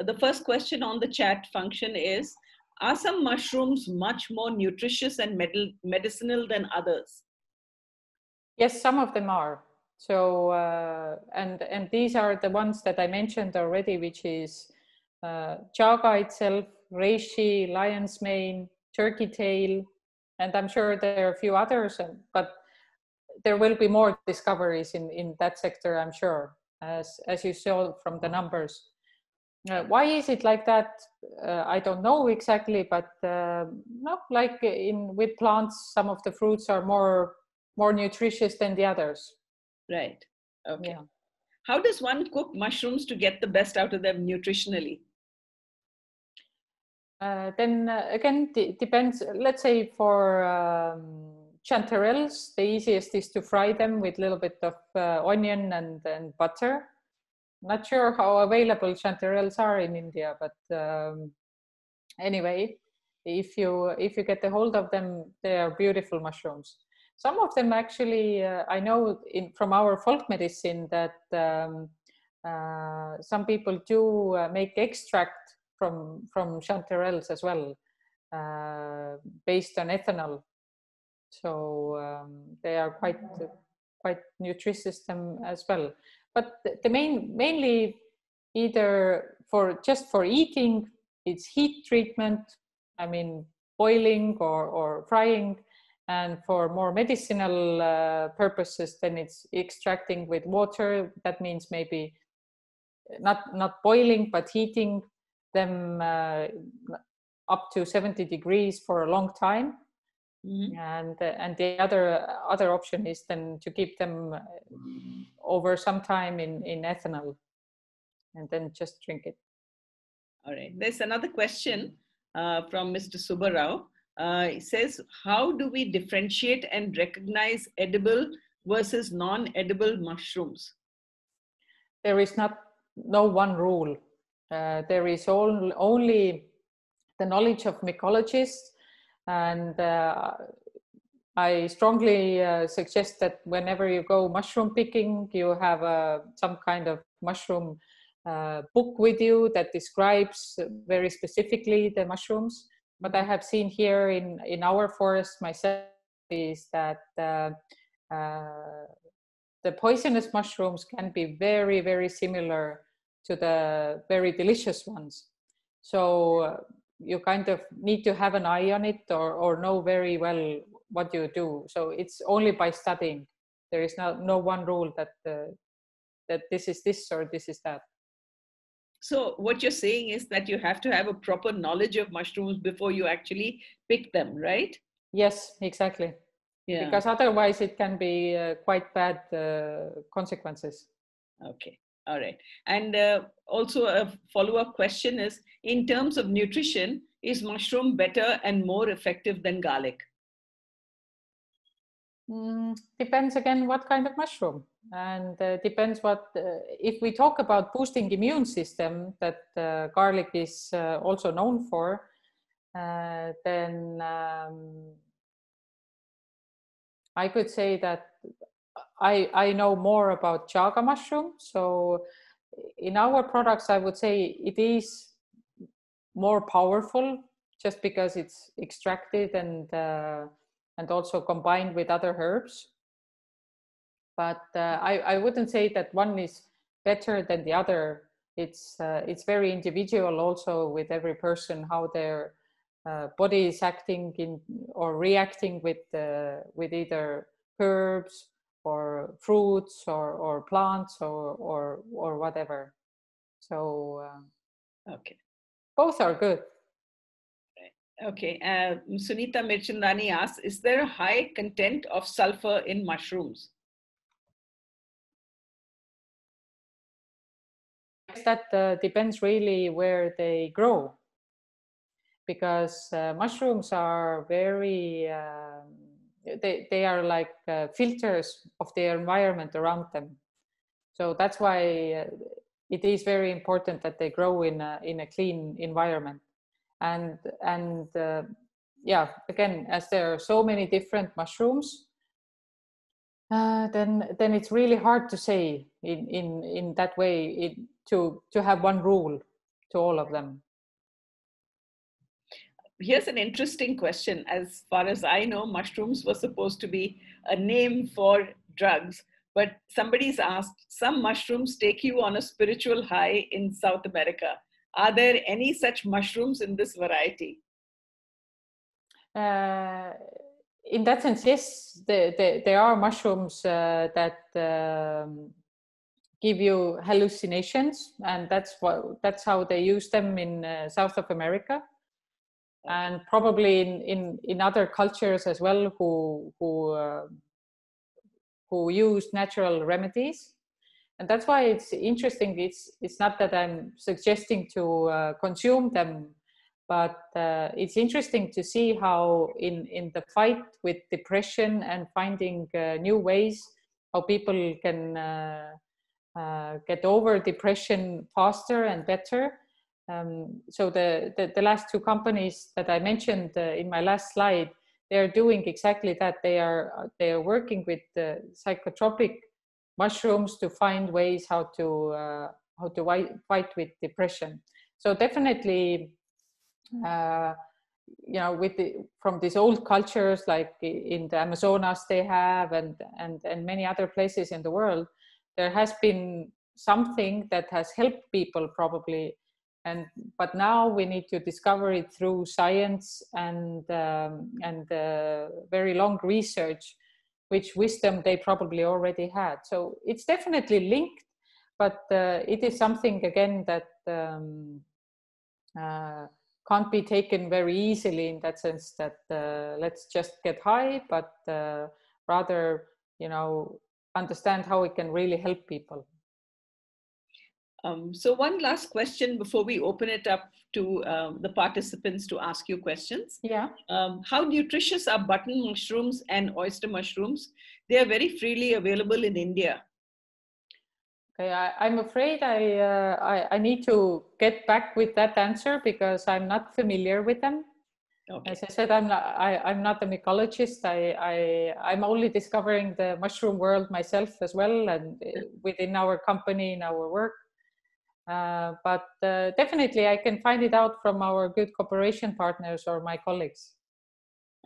the first question on the chat function is, are some mushrooms much more nutritious and medicinal than others? Yes, some of them are. So, and these are the ones that I mentioned already, which is chaga itself, reishi, lion's mane, turkey tail, and I'm sure there are a few others, but there will be more discoveries in that sector, I'm sure, as you saw from the numbers. Why is it like that? I don't know exactly, but no, like with plants, some of the fruits are more nutritious than the others. Right. Okay. Yeah. How does one cook mushrooms to get the best out of them nutritionally? Then again, depends. Let's say for chanterelles, the easiest is to fry them with a little bit of onion and butter. Not sure how available chanterelles are in India, but anyway, if you get a hold of them, they are beautiful mushrooms. Some of them actually, I know from our folk medicine that some people do make extract from chanterelles as well, based on ethanol. So they are quite nutritious them as well. But the mainly either just for eating, it's heat treatment. I mean, boiling or frying. And for more medicinal purposes, then it's extracting with water. That means maybe not boiling, but heating them up to 70 degrees for a long time. Mm-hmm. And the other option is then to keep them over some time in ethanol, and then just drink it. All right. There's another question from Mr. Subbarao. He says, how do we differentiate and recognize edible versus non-edible mushrooms? There is no one rule. There is only the knowledge of mycologists, and I strongly suggest that whenever you go mushroom picking, you have some kind of mushroom book with you that describes very specifically the mushrooms. What I have seen here in our forest myself is that the poisonous mushrooms can be very, very similar to the very delicious ones. So you kind of need to have an eye on it or know very well what you do. So it's only by studying. There is no one rule that this is this or this is that. So what you're saying is that you have to have a proper knowledge of mushrooms before you actually pick them, right? Yes, exactly. Yeah. Because otherwise it can be quite bad consequences. Okay. All right. And also a follow-up question is, in terms of nutrition, is mushroom better and more effective than garlic? Depends again what kind of mushroom, and depends what, if we talk about boosting immune system that garlic is also known for, then I could say that I know more about chaga mushroom. So in our products, I would say it is more powerful just because it's extracted and also combined with other herbs. But I wouldn't say that one is better than the other. It's very individual also with every person, how their body is acting or reacting with either herbs or fruits or plants or whatever. So okay, both are good. Okay, Sunita Mirchandani asks, is there a high content of sulfur in mushrooms? That depends really where they grow, because mushrooms are very, they are like filters of the environment around them. So that's why it is very important that they grow in a clean environment. And yeah, again, as there are so many different mushrooms, then it's really hard to say in that way to have one rule to all of them. Here's an interesting question. As far as I know, mushrooms were supposed to be a name for drugs, but somebody's asked, some mushrooms take you on a spiritual high in South America. Are there any such mushrooms in this variety? In that sense, yes, there are mushrooms that give you hallucinations, and that's how they use them in South of America. And probably in other cultures as well, who use natural remedies, and that's why it's interesting. It's not that I'm suggesting to consume them, but it's interesting to see how in the fight with depression and finding new ways how people can get over depression faster and better. So the last two companies that I mentioned in my last slide, they're doing exactly that. They are working with psychotropic mushrooms to find ways how to fight with depression. So definitely, from these old cultures, like in the Amazonas they have, and many other places in the world, there has been something that has helped people probably. But now we need to discover it through science and very long research, which wisdom they probably already had. So it's definitely linked, but it is something again that can't be taken very easily, in that sense that let's just get high, but rather, understand how it can really help people. So one last question before we open it up to the participants to ask you questions. Yeah. How nutritious are button mushrooms and oyster mushrooms? They are very freely available in India. Okay, I'm afraid I need to get back with that answer because I'm not familiar with them. Okay. As I said, I'm not a mycologist. I'm only discovering the mushroom world myself as well, and within our company, in our work. But definitely I can find it out from our good cooperation partners or my colleagues.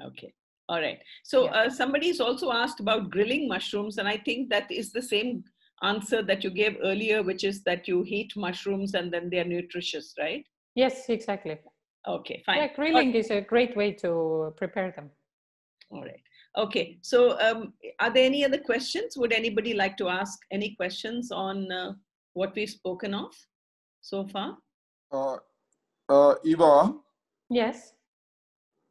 Okay. All right. So somebody's also asked about grilling mushrooms, and I think that is the same answer that you gave earlier, which is that you heat mushrooms and then they're nutritious, right? Yes, exactly. Okay, fine. Yeah, grilling is a great way to prepare them. All right. Okay. So are there any other questions? Would anybody like to ask any questions on what we've spoken of so far? Eva? Yes.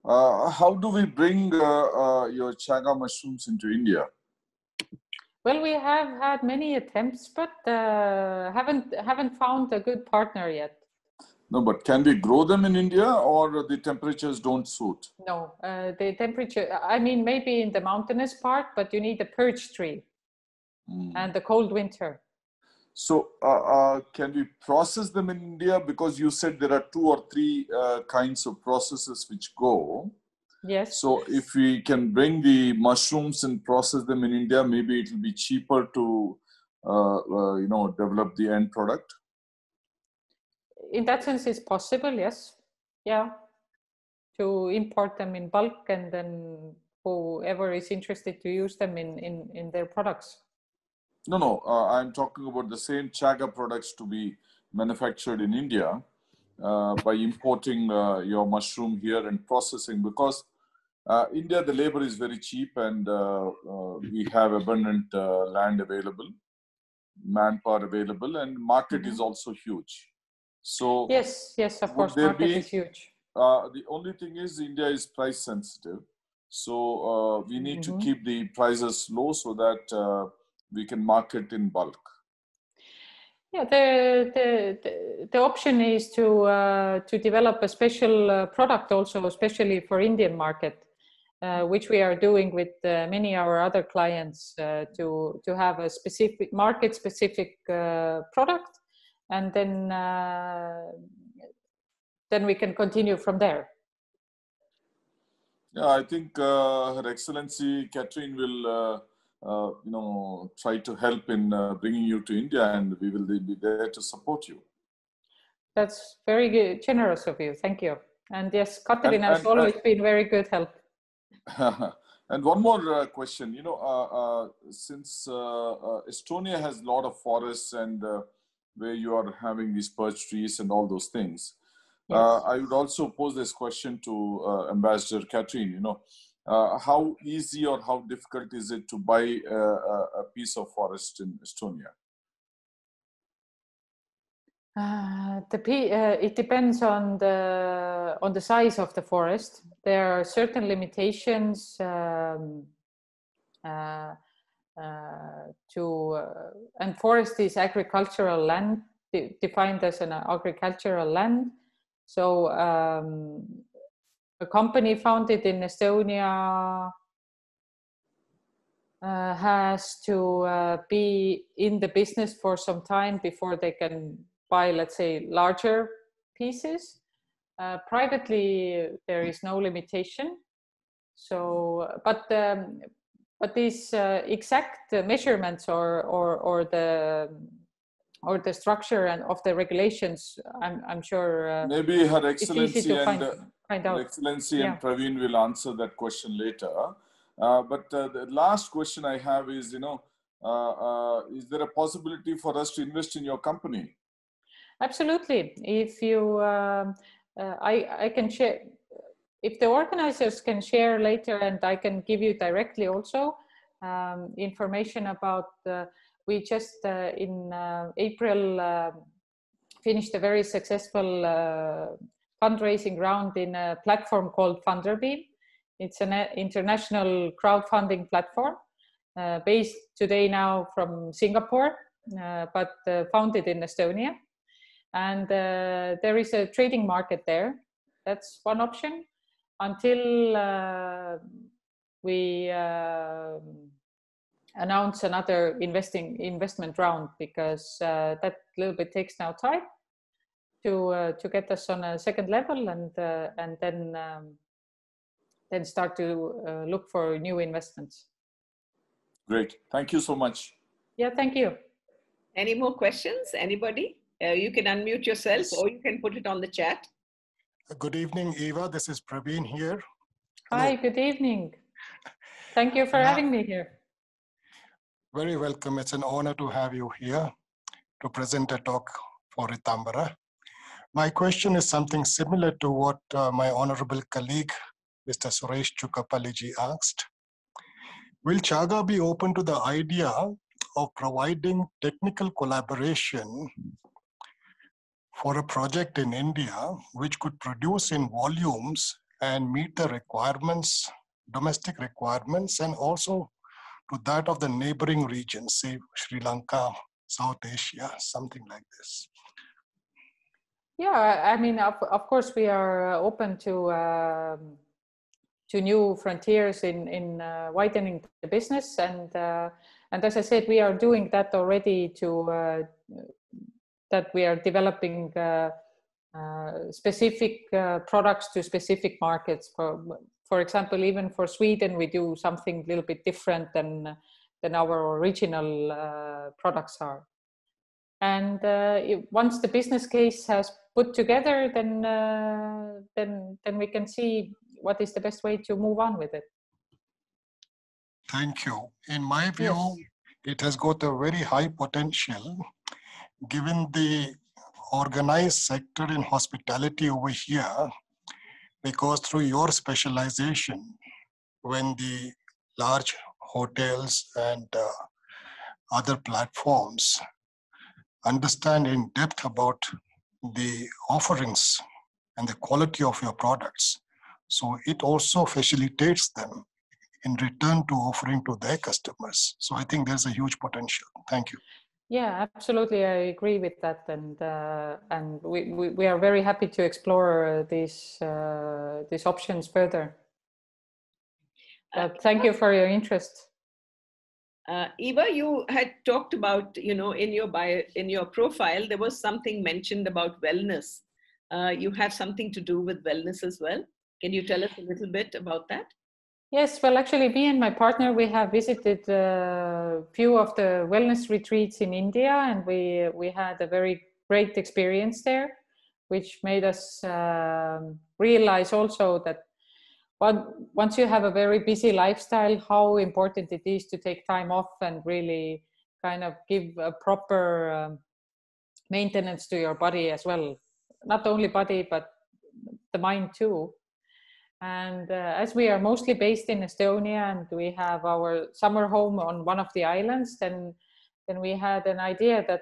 How do we bring your chaga mushrooms into India? Well, we have had many attempts, but haven't found a good partner yet. No, but can we grow them in India, or the temperatures don't suit? No, the temperature, I mean, maybe in the mountainous part, but you need a birch tree and the cold winter. So can we process them in India? Because you said there are 2 or 3 kinds of processes which go. Yes. So if we can bring the mushrooms and process them in India, maybe it will be cheaper to develop the end product. In that sense, it's possible, yes. Yeah. To import them in bulk, and then whoever is interested to use them in their products. No, I'm talking about the same chaga products to be manufactured in India by importing your mushroom here and processing, because India, the labor is very cheap, and we have abundant land available, manpower available, and market is also huge. So yes, of course, market is huge. The only thing is India is price sensitive. So we need to keep the prices low so that we can market in bulk. Yeah, the option is to develop a special product also, especially for Indian market, which we are doing with many of our other clients to have a specific market-specific product, and then we can continue from there. Yeah, I think Her Excellency Catherine will try to help in bringing you to India, and we will be there to support you. That's very good, generous of you. Thank you. And yes, Katerina has always been very good help. And one more question. You know, since Estonia has a lot of forests and where you are having these birch trees and all those things, yes. I would also pose this question to Ambassador Catherine. You know, how easy or how difficult is it to buy a piece of forest in Estonia? It depends on the size of the forest. There are certain limitations and forest is agricultural land, defined as an agricultural land. So a company founded in Estonia has to be in the business for some time before they can buy, let's say, larger pieces. Privately, there is no limitation. So, but these exact measurements or the structure and of the regulations, I'm sure. Maybe Her Excellency find out. Excellency and Praveen will answer that question later. But the last question I have is, you know, is there a possibility for us to invest in your company? Absolutely. If you, I can share, if the organizers can share later, and I can give you directly also information about, we just in April finished a very successful fundraising round in a platform called Funderbeam. It's an international crowdfunding platform based today now from Singapore, but founded in Estonia. And there is a trading market there. That's one option until we announce another investment round, because that little bit takes now time to get us on a second level, and then start to look for new investments. Great. Thank you so much. Yeah, thank you. Any more questions? Anybody? You can unmute yourself, or you can put it on the chat. Good evening, Eva. This is Praveen here. Hi, good evening. Thank you for having me here. Very welcome. It's an honor to have you here to present a talk for Rtambhara. My question is something similar to what my honorable colleague, Mr. Suresh Chukapalliji asked. Will Chaga be open to the idea of providing technical collaboration for a project in India which could produce in volumes and meet the requirements, domestic requirements, and also to that of the neighboring regions, say Sri Lanka, South Asia, something like this? Yeah, I mean, of course, we are open to new frontiers in widening the business, and as I said, we are doing that already. That we are developing specific products to specific markets. For example, even for Sweden, we do something a little bit different than our original products are. And once the business case has put together, then we can see what is the best way to move on with it. Thank you. In my view, yes, it has got a very high potential, given the organized sector in hospitality over here, because through your specialization, when the large hotels and other platforms understand in depth about the offerings and the quality of your products, so it also facilitates them in return to offering to their customers. So I think there's a huge potential. Thank you. Yeah, absolutely. I agree with that, and we are very happy to explore these options further. Thank you for your interest. Eva, you had talked about, you know, in your profile there was something mentioned about wellness. You have something to do with wellness as well. Can you tell us a little bit about that? Yes, well, actually, me and my partner, we have visited a few of the wellness retreats in India, and we had a very great experience there. which made us realize also that once you have a very busy lifestyle, how important it is to take time off and really kind of give a proper maintenance to your body as well. Not only body, but the mind too. And as we are mostly based in Estonia and we have our summer home on one of the islands, then we had an idea that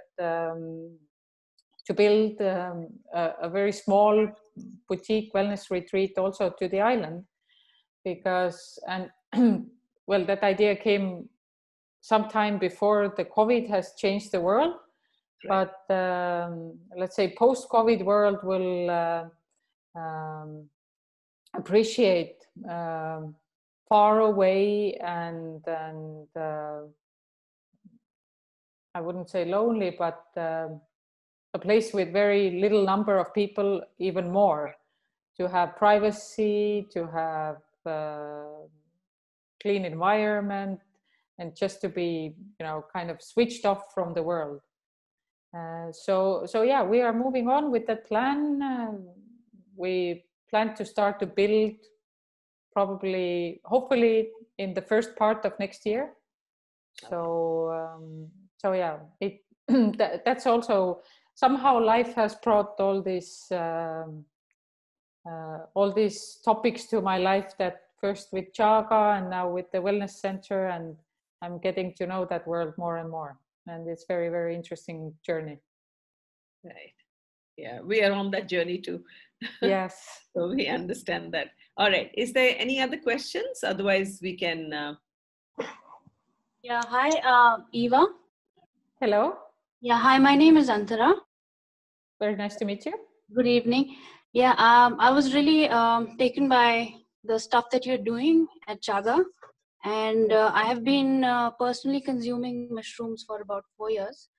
to build a very small boutique wellness retreat also to the island, because, and well, that idea came sometime before the COVID has changed the world. Right. But let's say post-COVID world will appreciate far away and I wouldn't say lonely, but a place with very little number of people even more, to have privacy, to have clean environment, and just to be, you know, kind of switched off from the world. So yeah, we are moving on with that plan. We plan to start to build probably, hopefully, in the first part of next year. So yeah, that's also somehow life has brought all these topics to my life, that first with Chaga and now with the wellness center, and I'm getting to know that world more and more, and it's very, very interesting journey. Right. Yeah, we are on that journey too. Yes. So we understand that. All right. Is there any other questions? Otherwise, we can. Yeah. Hi, Eva. Hello. Yeah. Hi. My name is Antara. Very nice to meet you. Good evening. Yeah. I was really taken by the stuff that you're doing at Chaga, and I have been personally consuming mushrooms for about 4 years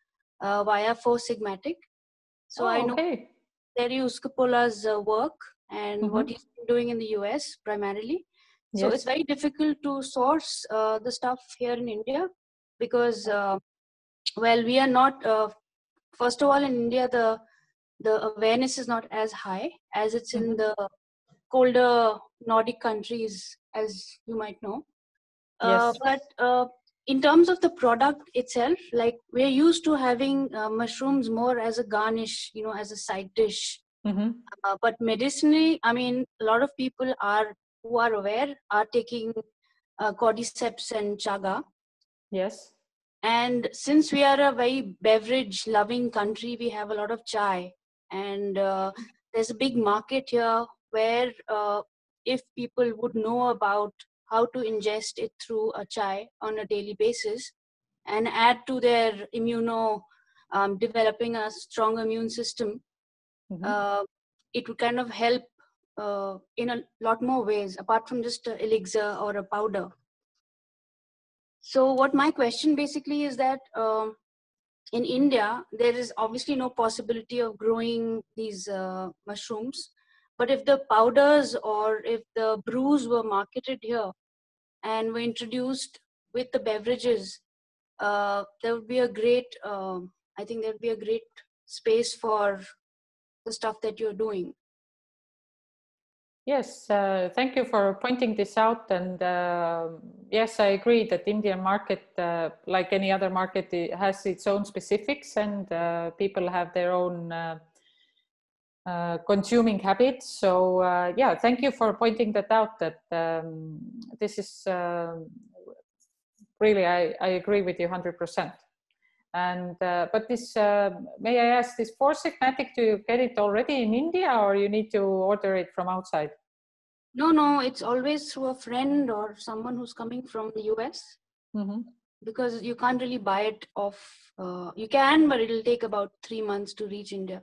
via Four Sigmatic. So I know Terry Uskapola's work and what he's been doing in the US primarily. So it's very difficult to source the stuff here in India because, well, we are not, first of all, in India, the awareness is not as high as it's in the colder Nordic countries, as you might know. But in terms of the product itself, like we're used to having mushrooms more as a garnish, you know, as a side dish. But medicinally, I mean, a lot of people who are aware are taking cordyceps and chaga. Yes. And since we are a very beverage loving country, we have a lot of chai, and there's a big market here where if people would know about how to ingest it through a chai on a daily basis and add to their developing a strong immune system, it would kind of help in a lot more ways apart from just an elixir or a powder. So what my question basically is that in India, there is obviously no possibility of growing these mushrooms. But if the powders or if the brews were marketed here and were introduced with the beverages, there would be a great, I think there would be a great space for the stuff that you're doing. Yes, thank you for pointing this out. And yes, I agree that Indian market, like any other market, it has its own specifics, and people have their own consuming habits. So yeah, thank you for pointing that out, that this is really, I agree with you 100%. And but this, may I ask, this Four Sigmatic, do you get it already in India, or you need to order it from outside? No, it's always through a friend or someone who's coming from the US. Because you can't really buy it off. You can, but it'll take about 3 months to reach India.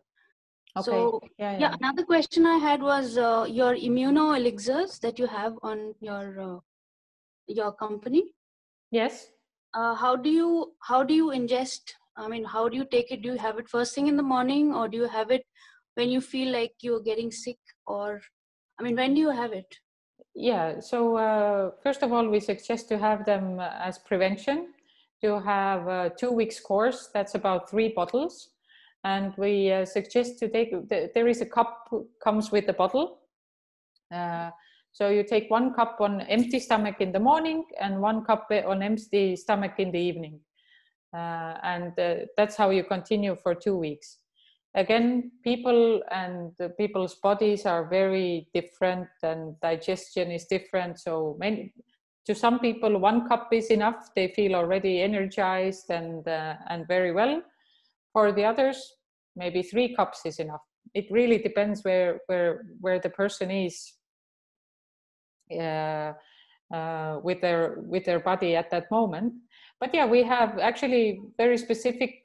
Okay. So yeah, another question I had was your immuno elixirs that you have on your company. Yes. How do you ingest? I mean, how do you take it? Do you have it first thing in the morning, or do you have it when you feel like you're getting sick? Or, I mean, when do you have it? Yeah, so first of all, we suggest to have them as prevention, to have a 2 weeks course. That's about 3 bottles. And we suggest to take, there is a cup comes with a bottle. So you take 1 cup on empty stomach in the morning and 1 cup on empty stomach in the evening. And that's how you continue for 2 weeks. Again, people and people's bodies are very different and digestion is different. So to some people, 1 cup is enough. They feel already energized and very well. For the others, maybe 3 cups is enough. It really depends where the person is with their body at that moment. But yeah, we have actually very specific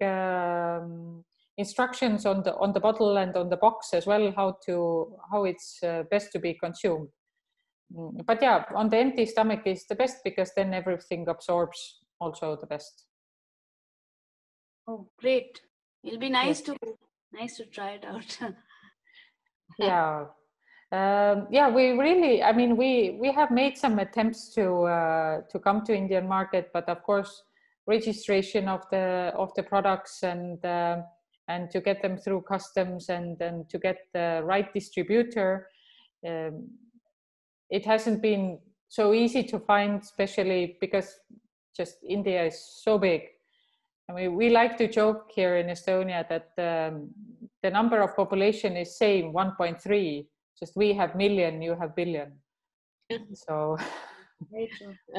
instructions on the bottle and on the box as well, how it's best to be consumed. But yeah, on the empty stomach is the best because then everything absorbs also the best. Oh, great! It'll be nice to try it out. Yeah. Yeah, we really, I mean, we have made some attempts to come to Indian market, but of course, registration of the products and to get them through customs and to get the right distributor, it hasn't been so easy to find, especially because just India is so big. I mean, we like to joke here in Estonia that the number of population is same, 1.3. Just we have million, you have billion. So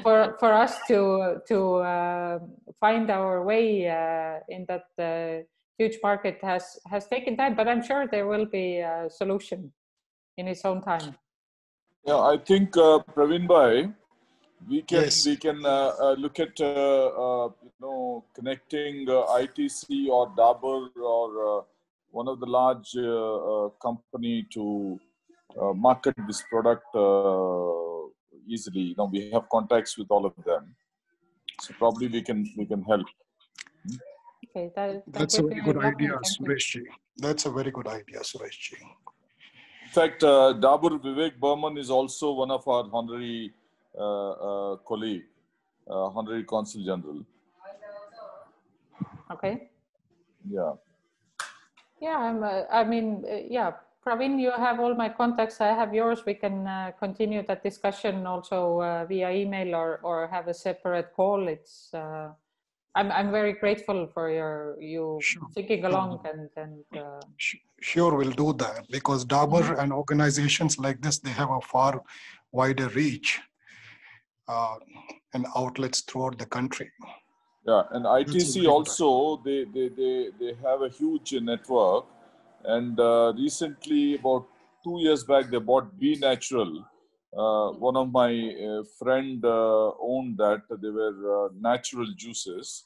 for us to find our way in that huge market has taken time, but I'm sure there will be a solution in its own time. Yeah, I think Praveen Bhai, we can look at connecting ITC or Dabur or one of the large company to market this product easily. You know, we have contacts with all of them, so probably we can help. Okay, that's a very good idea, Sureshji. That's a very good idea, Sureshji. In fact, Dabur Vivek Burman is also one of our honorary colleague, honorary consul general. Okay. Yeah. Yeah, I mean, yeah, Praveen, you have all my contacts. I have yours. We can continue that discussion also via email or have a separate call. It's I'm very grateful for you thinking along and Sure, we'll do that because Dabur and organizations like this, they have a far wider reach and outlets throughout the country. Yeah, and ITC also, they have a huge network, and recently, about 2 years back, they bought Be Natural. One of my friend owned that. They were natural juices.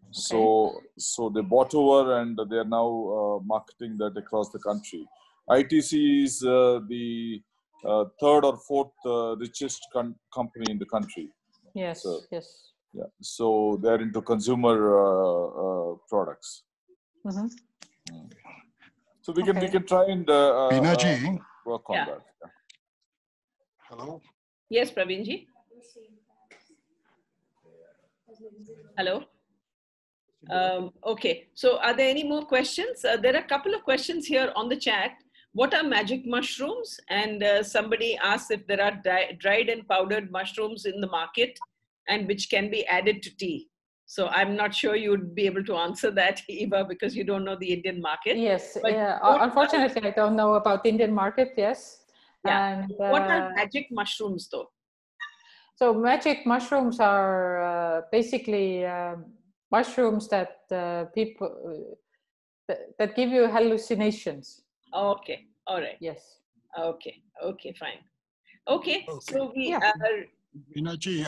Okay. So they bought over and they are now marketing that across the country. ITC is the 3rd or 4th richest company in the country. Yes, so, yes. Yeah, so they're into consumer products. Mm-hmm. So we can try and work on that. Yeah. Hello. Yes, Praveenji. Hello. Okay, so are there any more questions? There are a couple of questions here on the chat. What are magic mushrooms? And somebody asked if there are dried and powdered mushrooms in the market and which can be added to tea. So I'm not sure you would be able to answer that, Eva, because you don't know the Indian market. Yes, unfortunately, I don't know about the Indian market, yes. Yeah. And, what are magic mushrooms though? So magic mushrooms are basically mushrooms that people that give you hallucinations. Okay, all right. Yes. Okay, okay, fine. Okay, so we are. Vinaji,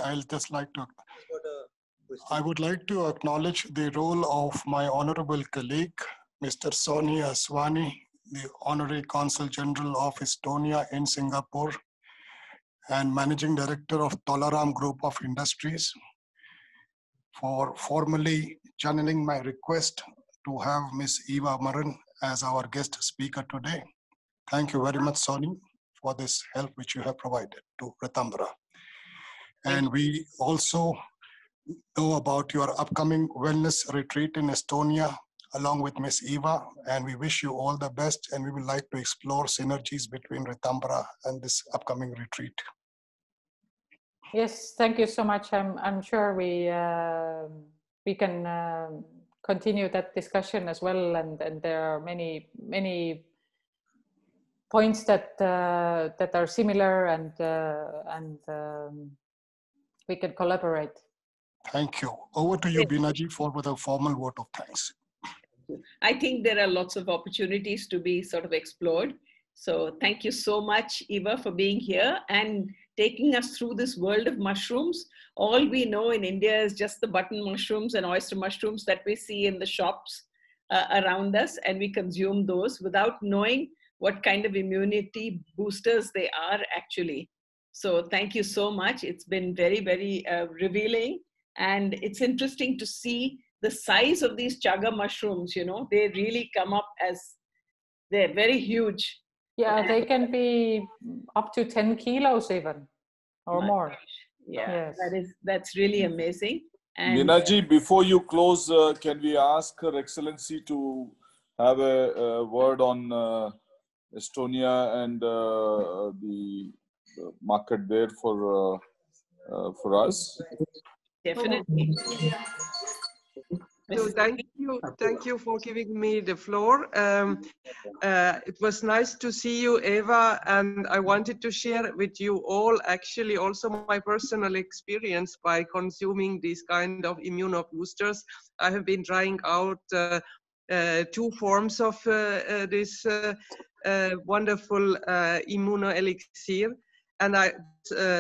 I would like to acknowledge the role of my honorable colleague, Mr. Soni Aswani, the Honorary Consul General of Estonia in Singapore and Managing Director of Tolaram Group of Industries, for formally channeling my request to have Ms. Eva Maran as our guest speaker today. Thank you very much, Soni, for this help which you have provided to Rtambhara. And we also know about your upcoming wellness retreat in Estonia along with Ms. Eva, and we wish you all the best, and we would like to explore synergies between Rtambhara and this upcoming retreat. Yes, thank you so much. I'm sure we can continue that discussion as well, and there are many points that are similar, and we can collaborate. Thank you. Over to you, Binaji, for with a formal vote of thanks. I think there are lots of opportunities to be sort of explored. So thank you so much, Eva, for being here and taking us through this world of mushrooms. All we know in India is just the button mushrooms and oyster mushrooms that we see in the shops around us, and we consume those without knowing what kind of immunity boosters they are actually. So thank you so much. It's been very, very revealing, and it's interesting to see the size of these chaga mushrooms. You know, they really come up as, they're very huge. Yeah, they can be up to 10 kilos even, or more. Yeah, yes. that's really amazing. And Binaji, before you close, can we ask Her Excellency to have a word on Estonia and the market there for us? definitely. So thank you for giving me the floor. It was nice to see you, Eva, and I wanted to share with you all actually also my personal experience by consuming these kind of immunoboosters. I have been trying out 2 forms of this wonderful immunoelixir. And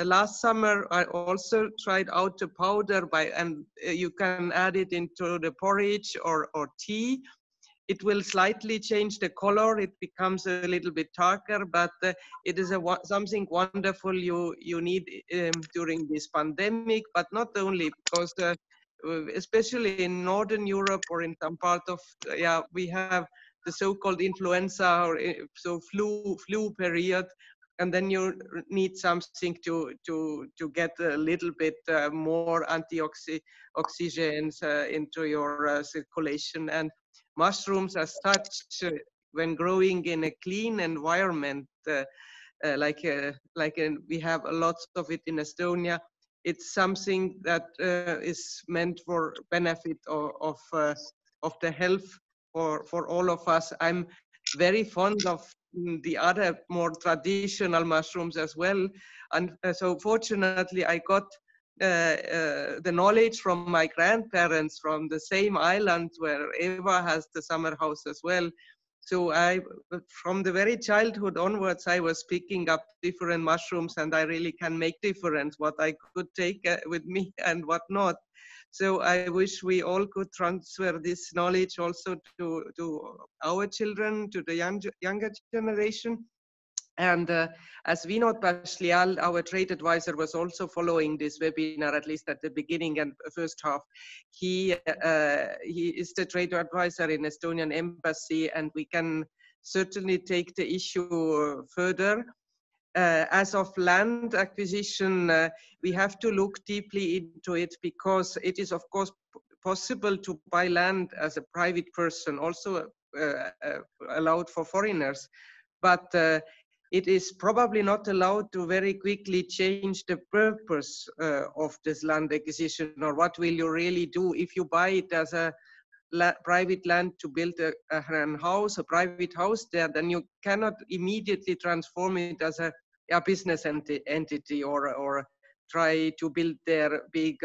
last summer, I also tried out the powder and you can add it into the porridge or tea. It will slightly change the color. It becomes a little bit darker, but it is something wonderful you need during this pandemic, but not only, because especially in Northern Europe or in some part of, we have the so-called influenza or flu period. And then you need something to get a little bit more antioxidants into your circulation. And mushrooms as such, when growing in a clean environment, we have lots of it in Estonia, it's something that is meant for benefit of the health for all of us. I'm very fond of the other more traditional mushrooms as well, and so fortunately I got the knowledge from my grandparents from the same island where Eva has the summer house as well. So from the very childhood onwards, I was picking up different mushrooms, and I really can make difference what I could take with me and what not. So I wish we all could transfer this knowledge also to our children, to the younger generation. And as Vinod Paslial, our trade advisor, was also following this webinar, at least at the beginning and first half. He is the trade advisor in Estonian embassy, and we can certainly take the issue further. As of land acquisition, we have to look deeply into it, because it is, of course, possible to buy land as a private person, also allowed for foreigners. But it is probably not allowed to very quickly change the purpose of this land acquisition, or what will you really do if you buy it as a private land to build a private house there, then you cannot immediately transform it as a business entity or try to build their big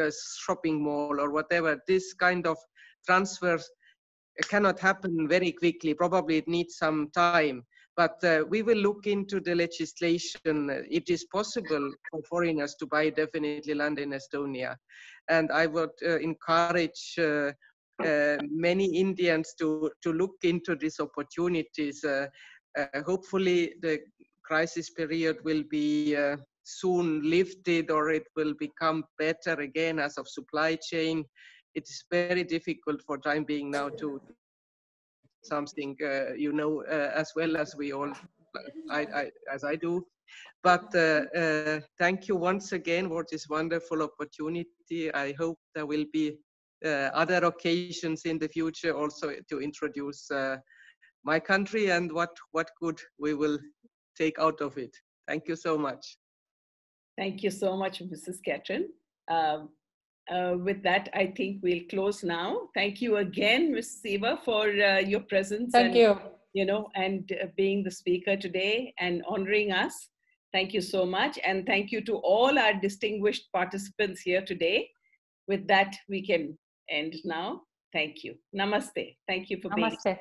shopping mall or whatever. This kind of transfers cannot happen very quickly. Probably it needs some time. But we will look into the legislation. It is possible for foreigners to buy definitely land in Estonia. And I would encourage many Indians to look into these opportunities. Hopefully the crisis period will be soon lifted, or it will become better again as of supply chain. It is very difficult for time being now to something, as well as we all, as I do. But thank you once again for this wonderful opportunity. I hope there will be other occasions in the future also to introduce my country and what good we will take out of it. Thank you so much. Thank you so much, Mrs. Catherine. With that, I think we'll close now. Thank you again, Ms. Siva, for your presence. Thank you. And being the speaker today and honoring us. Thank you so much. And thank you to all our distinguished participants here today. With that, we can end now. Thank you. Namaste. Thank you for being here. Namaste.